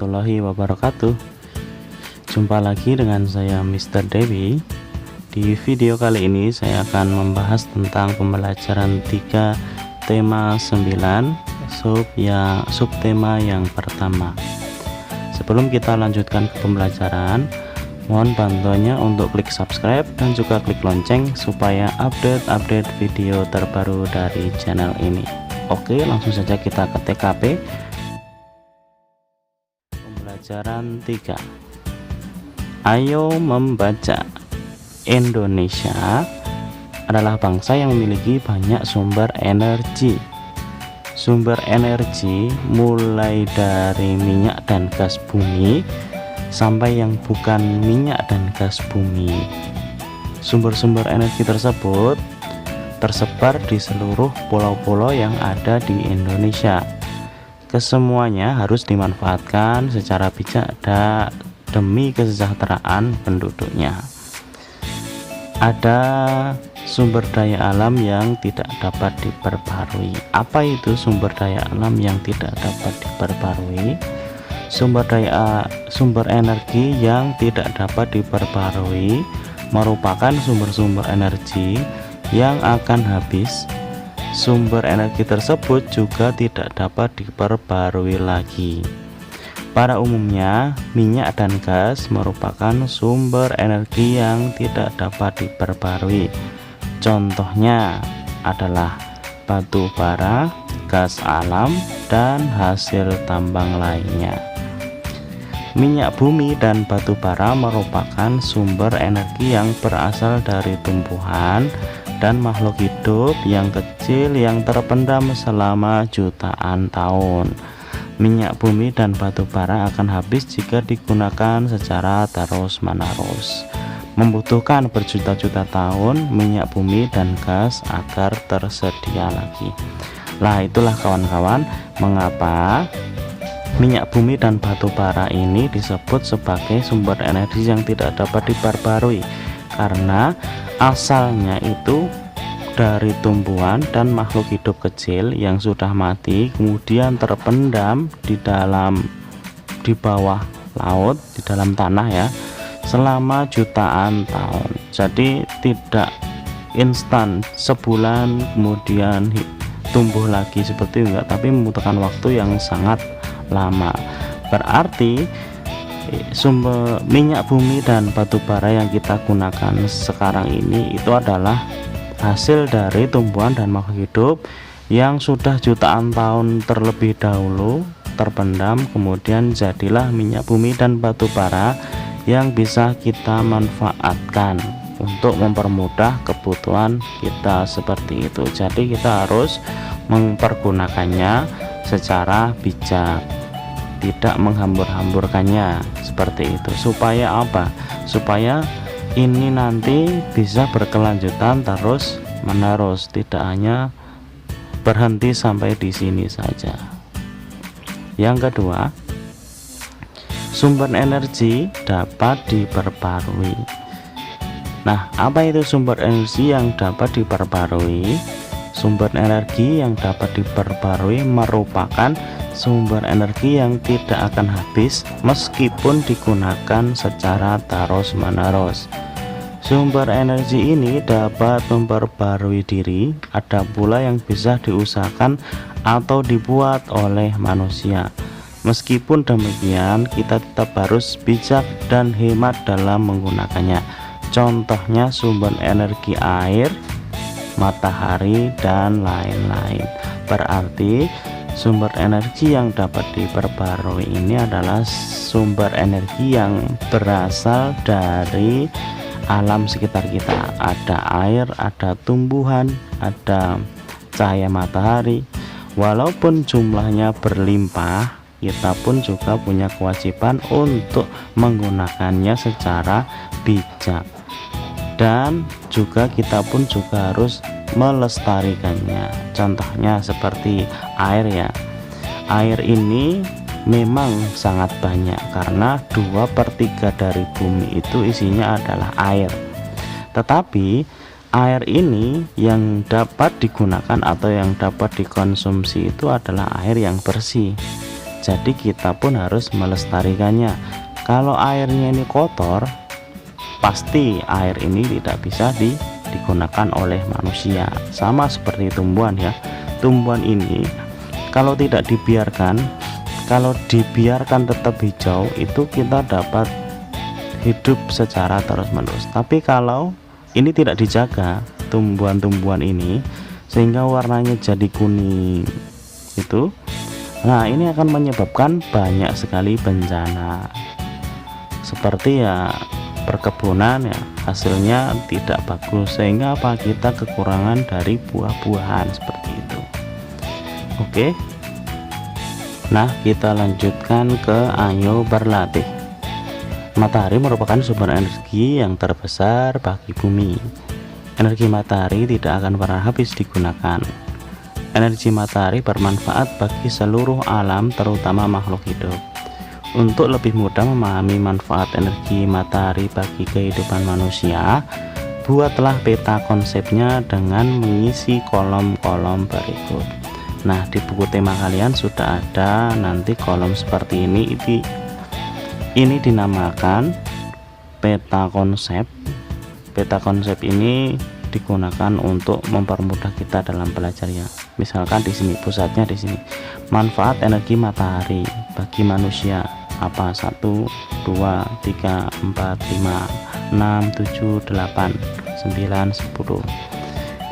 warahmatullahi wabarakatuh. Jumpa lagi dengan saya Mr. Dewi. Di video kali ini saya akan membahas tentang pembelajaran 3 tema 9 subtema yang pertama. Sebelum kita lanjutkan ke pembelajaran, mohon bantuannya untuk klik subscribe dan juga klik lonceng supaya update video terbaru dari channel ini. Oke, langsung saja kita ke TKP. Pembelajaran 3. Ayo membaca. Indonesia adalah bangsa yang memiliki banyak sumber energi. Sumber energi mulai dari minyak dan gas bumi sampai yang bukan minyak dan gas bumi. Sumber-sumber energi tersebut tersebar di seluruh pulau-pulau yang ada di Indonesia. Kesemuanya harus dimanfaatkan secara bijak demi kesejahteraan penduduknya. Ada sumber daya alam yang tidak dapat diperbarui. Apa itu sumber daya alam yang tidak dapat diperbarui? Sumber energi yang tidak dapat diperbarui merupakan sumber-sumber energi yang akan habis. Sumber energi tersebut juga tidak dapat diperbarui lagi. Pada umumnya, minyak dan gas merupakan sumber energi yang tidak dapat diperbarui. Contohnya adalah batu bara, gas alam, dan hasil tambang lainnya. Minyak bumi dan batu bara merupakan sumber energi yang berasal dari tumbuhan dan makhluk hidup yang kecil yang terpendam selama jutaan tahun. Minyak bumi dan batu bara akan habis jika digunakan secara terus-menerus. Membutuhkan berjuta-juta tahun minyak bumi dan gas agar tersedia lagi. Lah, itulah kawan-kawan mengapa minyak bumi dan batu bara ini disebut sebagai sumber energi yang tidak dapat diperbarui, karena asalnya itu dari tumbuhan dan makhluk hidup kecil yang sudah mati kemudian terpendam di bawah laut, di dalam tanah ya, selama jutaan tahun. Jadi tidak instan sebulan kemudian tumbuh lagi seperti itu, enggak, tapi membutuhkan waktu yang sangat lama. Berarti sumber minyak bumi dan batu bara yang kita gunakan sekarang ini itu adalah hasil dari tumbuhan dan makhluk hidup yang sudah jutaan tahun terlebih dahulu terpendam, kemudian jadilah minyak bumi dan batu bara yang bisa kita manfaatkan untuk mempermudah kebutuhan kita seperti itu. Jadi kita harus mempergunakannya secara bijak, tidak menghambur-hamburkannya seperti itu. Supaya apa? Supaya ini nanti bisa berkelanjutan terus menerus, tidak hanya berhenti sampai di sini saja. Yang kedua, sumber energi dapat diperbarui. Nah, apa itu sumber energi yang dapat diperbarui? Sumber energi yang dapat diperbarui merupakan sumber energi yang tidak akan habis meskipun digunakan secara terus-menerus. Sumber energi ini dapat memperbarui diri, ada pula yang bisa diusahakan atau dibuat oleh manusia. Meskipun demikian, kita tetap harus bijak dan hemat dalam menggunakannya. Contohnya sumber energi air, matahari, dan lain-lain. Berarti sumber energi yang dapat diperbarui ini adalah sumber energi yang berasal dari alam sekitar kita. Ada air, ada tumbuhan, ada cahaya matahari. Walaupun jumlahnya berlimpah, kita pun juga punya kewajiban untuk menggunakannya secara bijak. Dan juga kita pun juga harus melestarikannya. Contohnya seperti air ya. Air ini memang sangat banyak karena 2/3 dari bumi itu isinya adalah air. Tetapi air ini yang dapat digunakan atau yang dapat dikonsumsi itu adalah air yang bersih. jadi kita pun harus melestarikannya. Kalau airnya ini kotor, pasti air ini tidak bisa digunakan oleh manusia. Sama seperti tumbuhan ya, tumbuhan ini kalau tidak dibiarkan, kalau dibiarkan tetap hijau, itu kita dapat hidup secara terus-menerus. Tapi kalau ini tidak dijaga, tumbuhan-tumbuhan ini, sehingga warnanya jadi kuning itu, nah ini akan menyebabkan banyak sekali bencana, seperti ya perkebunan ya hasilnya tidak bagus, sehingga apa, kita kekurangan dari buah-buahan seperti itu. Oke, nah kita lanjutkan ke ayo berlatih. Matahari merupakan sumber energi yang terbesar bagi bumi. Energi matahari tidak akan pernah habis digunakan. Energi matahari bermanfaat bagi seluruh alam, terutama makhluk hidup. Untuk lebih mudah memahami manfaat energi matahari bagi kehidupan manusia, buatlah peta konsepnya dengan mengisi kolom-kolom berikut. Nah, di buku tema kalian sudah ada nanti kolom seperti ini. Ini dinamakan peta konsep. Peta konsep ini digunakan untuk mempermudah kita dalam belajarnya. Misalkan di sini pusatnya di sini. Manfaat energi matahari bagi manusia apa? 1 2 3 4 5 6 7 8 9 10.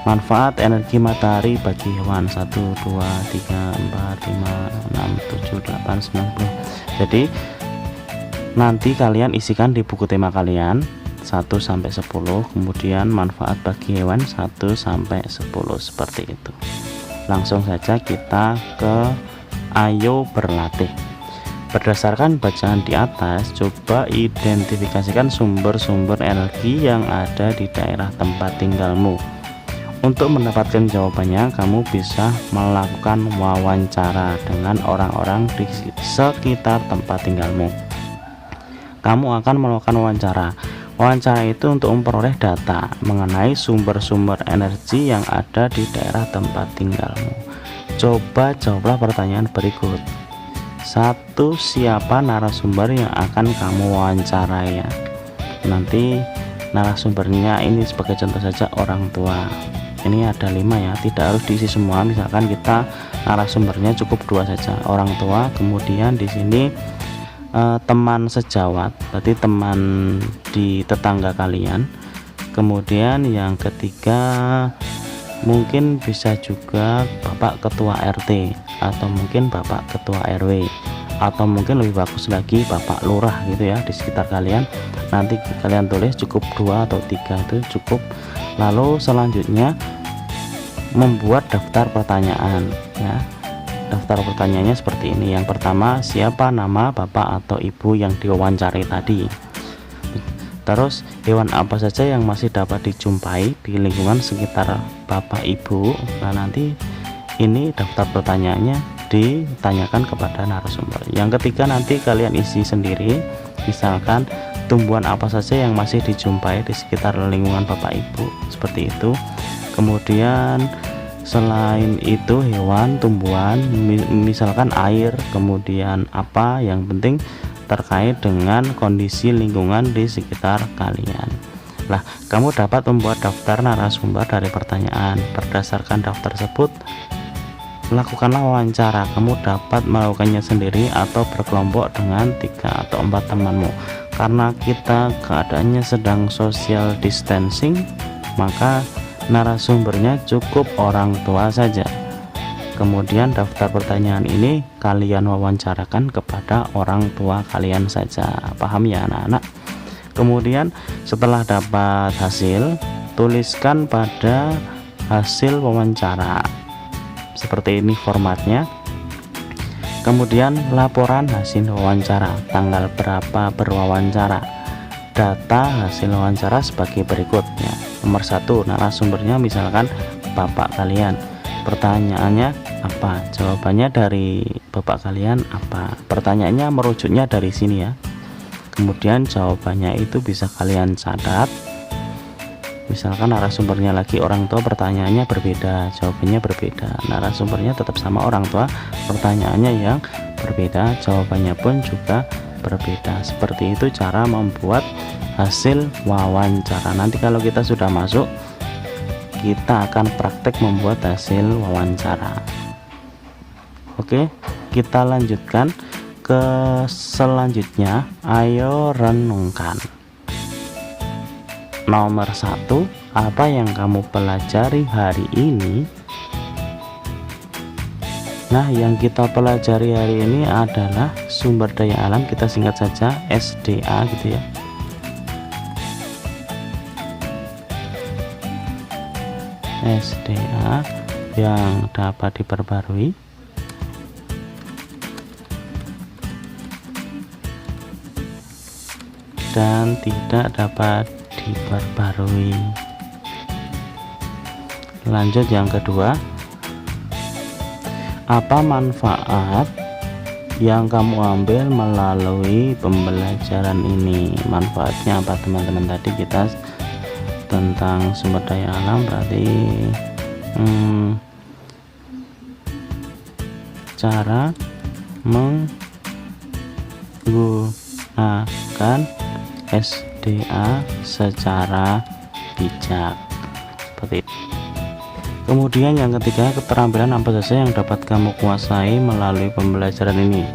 Manfaat energi matahari bagi hewan 1 2 3 4 5 6 7 8 9 10. Jadi nanti kalian isikan di buku tema kalian 1 sampai 10, kemudian manfaat bagi hewan 1 sampai 10 seperti itu. Langsung saja kita ke ayo berlatih. Berdasarkan bacaan di atas, coba identifikasikan sumber-sumber energi yang ada di daerah tempat tinggalmu. Untuk mendapatkan jawabannya, kamu bisa melakukan wawancara dengan orang-orang di sekitar tempat tinggalmu. Kamu akan melakukan wawancara. Wawancara itu untuk memperoleh data mengenai sumber-sumber energi yang ada di daerah tempat tinggalmu. Coba jawablah pertanyaan berikut. 1. Siapa narasumber yang akan kamu wawancarai? Nanti narasumbernya ini sebagai contoh saja orang tua. Ini ada 5 ya, tidak harus diisi semua. Misalkan kita narasumbernya cukup 2 saja, orang tua. Kemudian di sini teman sejawat, berarti teman di tetangga kalian. Kemudian yang ketiga mungkin bisa juga bapak ketua RT, atau mungkin bapak ketua RW, atau mungkin lebih bagus lagi bapak lurah gitu ya di sekitar kalian. Nanti kalian tulis cukup 2 atau 3 itu cukup. Lalu selanjutnya membuat daftar pertanyaan ya. Daftar pertanyaannya seperti ini. Yang pertama, siapa nama bapak atau ibu yang diwawancarai tadi. Terus hewan apa saja yang masih dapat dijumpai di lingkungan sekitar bapak ibu. Nah nanti ini daftar pertanyaannya ditanyakan kepada narasumber. Yang ketiga nanti kalian isi sendiri. Misalkan tumbuhan apa saja yang masih dijumpai di sekitar lingkungan bapak ibu, seperti itu. Kemudian selain itu hewan, tumbuhan, misalkan air, kemudian apa, yang penting terkait dengan kondisi lingkungan di sekitar kalian. Nah, kamu dapat membuat daftar narasumber dari pertanyaan. Berdasarkan daftar tersebut, lakukanlah wawancara. Kamu dapat melakukannya sendiri atau berkelompok dengan 3 atau 4 temanmu. Karena kita keadaannya sedang social distancing, maka narasumbernya cukup orang tua saja. Kemudian daftar pertanyaan ini kalian wawancarakan kepada orang tua kalian saja. Paham ya anak-anak? Kemudian setelah dapat hasil, tuliskan pada hasil wawancara. Seperti ini formatnya. Kemudian laporan hasil wawancara, tanggal berapa berwawancara. Data hasil wawancara sebagai berikutnya. Nomor 1, narasumbernya misalkan bapak kalian. Pertanyaannya apa? Jawabannya dari bapak kalian apa? Pertanyaannya merujuknya dari sini ya. Kemudian jawabannya itu bisa kalian catat. Misalkan narasumbernya lagi orang tua, pertanyaannya berbeda, jawabannya berbeda. Narasumbernya tetap sama orang tua, pertanyaannya yang berbeda, jawabannya pun juga berbeda. Seperti itu cara membuat hasil wawancara. Nanti kalau kita sudah masuk, kita akan praktek membuat hasil wawancara. Oke, kita lanjutkan ke selanjutnya. Ayo renungkan. Nomor 1, apa yang kamu pelajari hari ini? Nah, yang kita pelajari hari ini adalah sumber daya alam. Kita singkat saja SDA gitu ya. SDA yang dapat diperbarui. Dan tidak dapat diperbarui. Lanjut yang kedua, apa manfaat yang kamu ambil melalui pembelajaran ini? Manfaatnya apa teman-teman? Tadi kita tentang sumber daya alam, berarti cara menggunakan SDA secara bijak. Seperti itu. Kemudian yang ketiga, keterampilan apa saja yang dapat kamu kuasai melalui pembelajaran ini?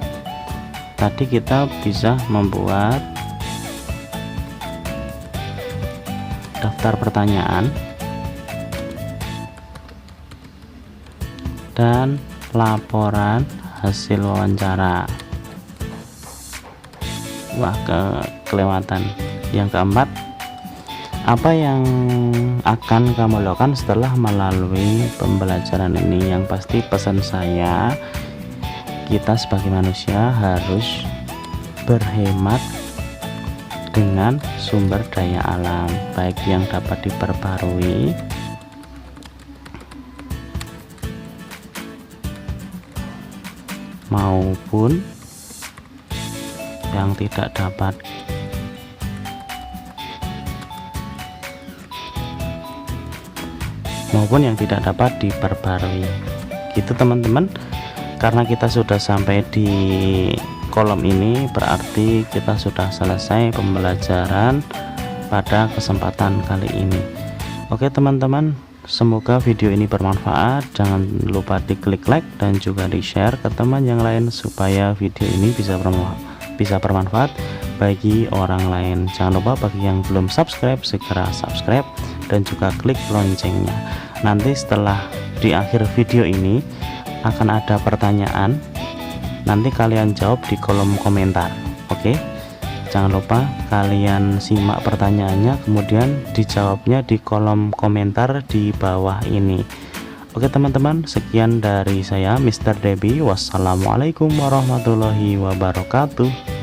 Tadi kita bisa membuat daftar pertanyaan dan laporan hasil wawancara. Wah, kelewatan. Yang keempat, apa yang akan kamu lakukan setelah melalui pembelajaran ini? Yang pasti pesan saya, kita sebagai manusia harus berhemat dengan sumber daya alam, baik yang dapat diperbarui maupun yang tidak dapat diperbarui. Gitu teman-teman. Karena kita sudah sampai di kolom ini, berarti kita sudah selesai pembelajaran pada kesempatan kali ini. Oke teman-teman, semoga video ini bermanfaat. Jangan lupa diklik like dan juga di share ke teman yang lain supaya video ini bisa bermanfaat bagi orang lain. Jangan lupa bagi yang belum subscribe, segera subscribe dan juga klik loncengnya. Nanti setelah di akhir video ini akan ada pertanyaan, nanti kalian jawab di kolom komentar. Oke, jangan lupa kalian simak pertanyaannya, kemudian dijawabnya di kolom komentar di bawah ini. Oke teman-teman, sekian dari saya Mr. Debbie. Wassalamualaikum warahmatullahi wabarakatuh.